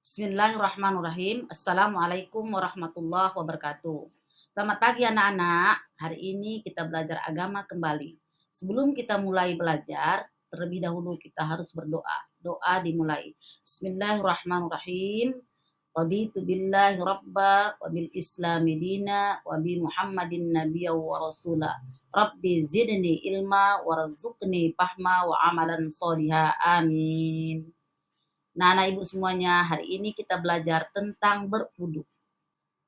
Bismillahirrahmanirrahim. Assalamualaikum warahmatullahi wabarakatuh. Selamat pagi anak-anak. Hari ini kita belajar agama kembali. Sebelum kita mulai belajar, terlebih dahulu kita harus berdoa. Doa dimulai. Bismillahirrahmanirrahim. Raditu billahi rabba wa bil islami dina wa bi Muhammadin nabiyya wa rasula. Rabbi zidni ilma warzuqni fahma wa amalan sholiha. Amin. Nah, anak ibu semuanya, hari ini kita belajar tentang berwudu.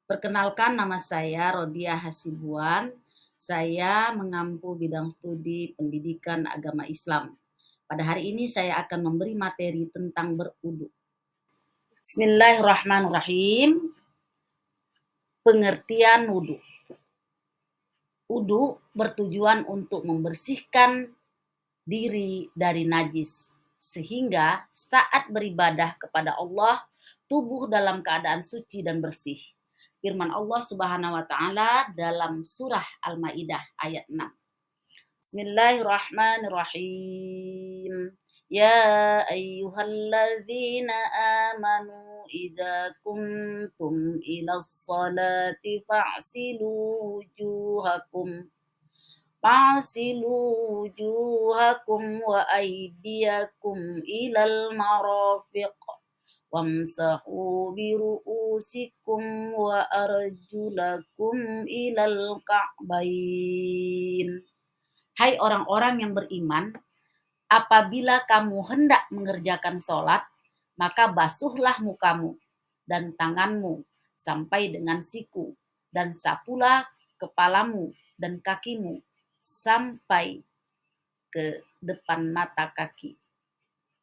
Perkenalkan, nama saya Rodia Hasibuan. Saya mengampu bidang studi pendidikan agama Islam. Pada hari ini saya akan memberi materi tentang berwudu. Bismillahirrahmanirrahim. Pengertian wudu. Wudu bertujuan untuk membersihkan diri dari najis, sehingga saat beribadah kepada Allah, tubuh dalam keadaan suci dan bersih. Firman Allah Subhanahu wa taala dalam surah Al-Maidah ayat 6. Bismillahirrahmanirrahim. Ya ayyuhalladzina amanu idza kuntum ilas salati fa'silu wujuhakum Fa'silu wujuhakum wa aydiyakum ilal marafiq wamsahu biru'usikum wa arjulakum ilal ka'bain. Hai orang-orang yang beriman, apabila kamu hendak mengerjakan sholat, maka basuhlah mukamu dan tanganmu sampai dengan siku, dan sapulah kepalamu dan kakimu sampai ke depan mata kaki.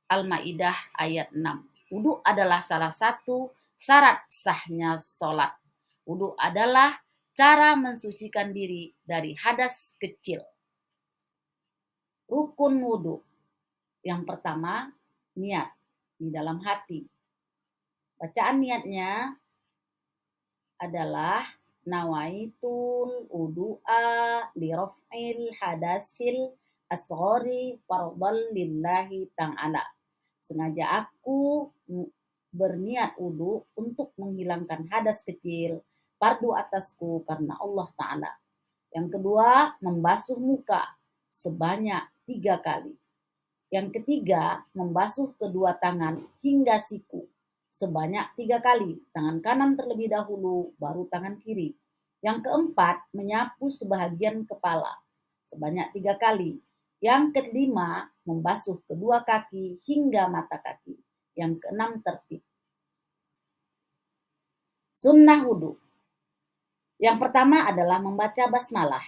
Al-Maidah ayat 6. Wudu adalah salah satu syarat sahnya sholat. Wudu adalah cara mensucikan diri dari hadas kecil. Rukun wudu. Yang pertama, niat di dalam hati. Bacaan niatnya adalah nawaitul wudu'a li raf'il hadasil asghari fardhan lillahi ta'ala. Sengaja aku berniat wudu untuk menghilangkan hadas kecil fardu atasku karena Allah Ta'ala. Yang kedua, membasuh muka sebanyak 3 kali. Yang ketiga, membasuh kedua tangan hingga siku sebanyak 3 kali. Tangan kanan terlebih dahulu, baru tangan kiri. Yang keempat, menyapu sebahagian kepala sebanyak 3 kali. Yang kelima, membasuh kedua kaki hingga mata kaki. Yang keenam, tertib. Sunnah wudu. Yang pertama adalah membaca basmalah.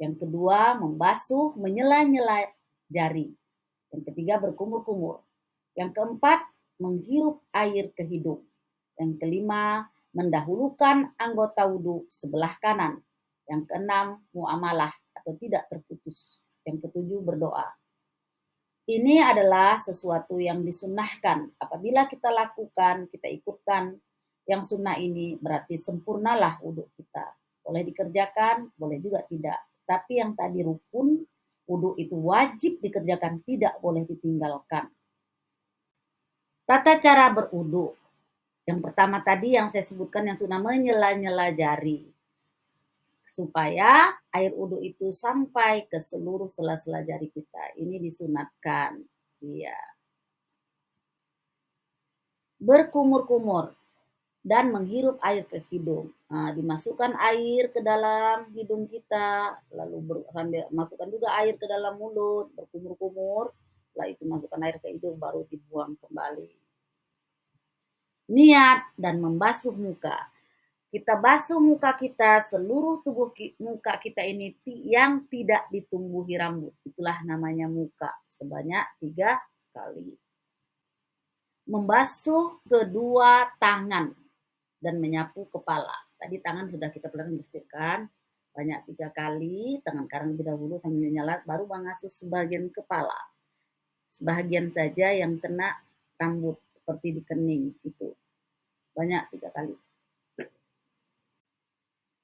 Yang kedua, membasuh menyela-nyela jari. Yang ketiga, berkumur-kumur. Yang keempat, menghirup air ke hidung. Yang kelima, mendahulukan anggota wudu sebelah kanan. Yang keenam, muamalah atau tidak terputus. Yang ketujuh, berdoa. Ini adalah sesuatu yang disunnahkan. Apabila kita lakukan, kita ikutkan yang sunnah ini, berarti sempurnalah wudu kita. Boleh dikerjakan, boleh juga tidak. Tapi yang tadi rukun, wudu itu wajib dikerjakan, tidak boleh ditinggalkan. Tata cara berwudu. Yang pertama tadi yang saya sebutkan yang sunnah, menyela-nyela jari. Supaya air wudu itu sampai ke seluruh sela-sela jari kita. Ini disunatkan. Iya. Berkumur-kumur dan menghirup air ke hidung. Nah, dimasukkan air ke dalam hidung kita, lalu sambil masukkan juga air ke dalam mulut, berkumur-kumur. Setelah itu masukkan air ke hidung, baru dibuang kembali. Niat dan membasuh muka. Kita basuh muka kita, seluruh tubuh muka kita ini yang tidak ditumbuhi rambut. Itulah namanya muka, sebanyak 3 kali. Membasuh kedua tangan dan menyapu kepala. Tadi tangan sudah kita pernah bersihkan banyak 3 kali, tangan kanan lebih dahulu sambil nyala, baru mengasuh sebagian kepala. Sebagian saja yang kena rambut seperti di kening itu. Banyak 3 kali.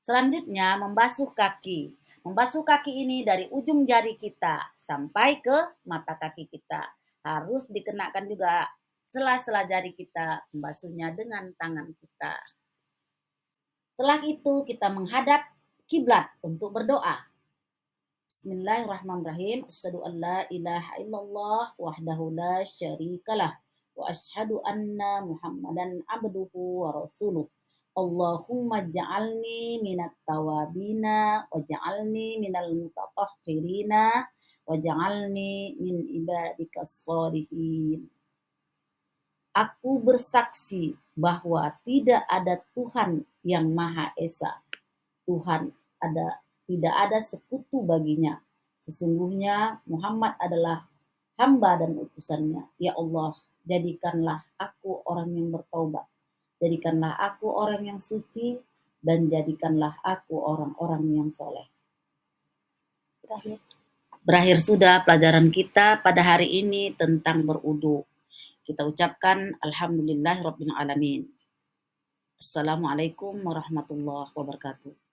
Selanjutnya membasuh kaki. Membasuh kaki ini dari ujung jari kita sampai ke mata kaki kita. Harus dikenakan juga sela-sela jari kita, membasuhnya dengan tangan kita. Setelah itu kita menghadap kiblat untuk berdoa. Bismillahirrahmanirrahim. Asyhadu an la ilaha illallah wahdahu la syarikalah wa asyhadu anna Muhammadan abduhu wa rasuluh. Allahumma ja'alni minat tawabina wa ja'alni minal mutatahhirina wa ja'alni min ibadikas sholihin. Aku bersaksi bahwa tidak ada Tuhan yang Maha Esa. Tidak ada sekutu baginya. Sesungguhnya Muhammad adalah hamba dan utusannya. Ya Allah, jadikanlah aku orang yang bertaubat. Jadikanlah aku orang yang suci dan jadikanlah aku orang-orang yang soleh. Berakhir sudah pelajaran kita pada hari ini tentang berwudu. Kita ucapkan alhamdulillahirabbil alamin. Assalamualaikum warahmatullahi wabarakatuh.